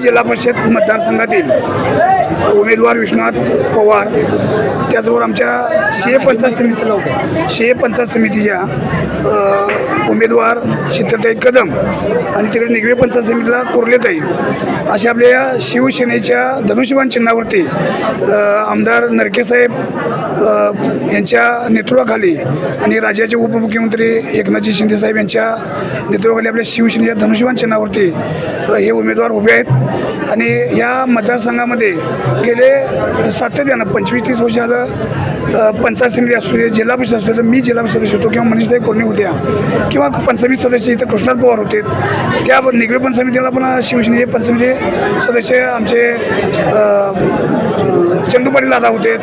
जिल्हा परिषद मतदारसंघातील उमेदवार विश्वनाथ पवार, त्याचबरोबर आमच्या सीए पंचायत समितीच्या उमेदवार शीतलताई कदम आणि तिकडे निगवे पंचायत समितीला कुर्लेताई, अशा आपल्या शिवसेनेच्या धनुष्यबाण चिन्हावरती आमदार नरकेसाहेब यांच्या नेतृत्वाखाली आणि राज्याचे उपमुख्यमंत्री एकनाथजी शिंदेसाहेब यांच्या नेतृत्वाखाली आपल्या शिवसेनेच्या धनुष्यबाण चिन्हावरती हे उमेदवार उभे आहेत. आणि या मतदारसंघामध्ये गेले सातत्यानं 25-30 वर्ष झालं पंचायत समिती असू दे, जिल्हा परिषद असू दे, तर मी जिल्हा परिषद सदस्य होतो किंवा मनीषताई कोल्हे होत्या किंवा पंचसमिती सदस्य इथं कृष्णात पवार होते, त्या निगवे पंच समितीला पण शिवसेनेचे पंचसमिती सदस्य आमचे चंदू पाटील दादा होते.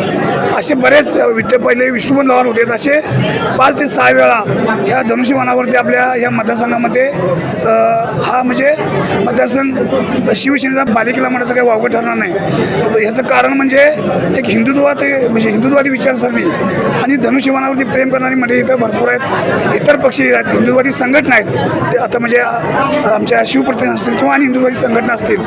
असे बरेच पहिले विष्णुपन लवार होते. असे 5 ते 6 वेळा ह्या धनुष्यबाणावरती आपल्या ह्या मतदारसंघामध्ये हा म्हणजे मतदारसंघ शिवसेनेचा बालेकिल्ला म्हणत काही वावगं ठरणार नाही. ह्याचं कारण म्हणजे एक हिंदुत्ववादी विचारसरणी आणि धनुष्यबाणावरती प्रेम करणारी मंडळी इथं भरपूर आहेत. इतर पक्षी आहेत, हिंदुत्ववादी संघटना आहेत, ते आता म्हणजे आमच्या शिवप्रतिनिधी असतील किंवा आणि हिंदुत्ववादी संघटना असतील,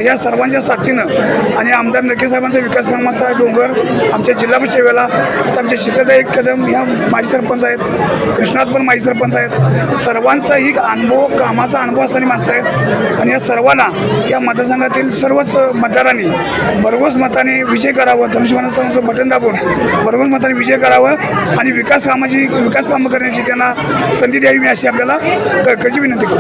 या सर्वांच्या साथीनं आणि आमदार नरकेसाहेबांचा विकास कामाचा डोंगर आमच्या जिल्हा परिषद वेळेला आता आमच्या शीतलताई कदम ह्या माजी सरपंच आहेत, विश्वनाथ पण माजी सरपंच आहेत. सर्वांचाही अनुभव, कामाचा अनुभव असणारी माणसं आहेत आणि या सर्वांना या मतदारसंघातील सर्वच मतदारांनी भरघोस मताने विजय करावं, धनुष्यबाणाचं बटन दाबून भरघोस मताने विजय करावं आणि विकास कामं करण्याची त्यांना संधी द्यावी, मी अशी आपल्याला कळकळीची विनंती करतो.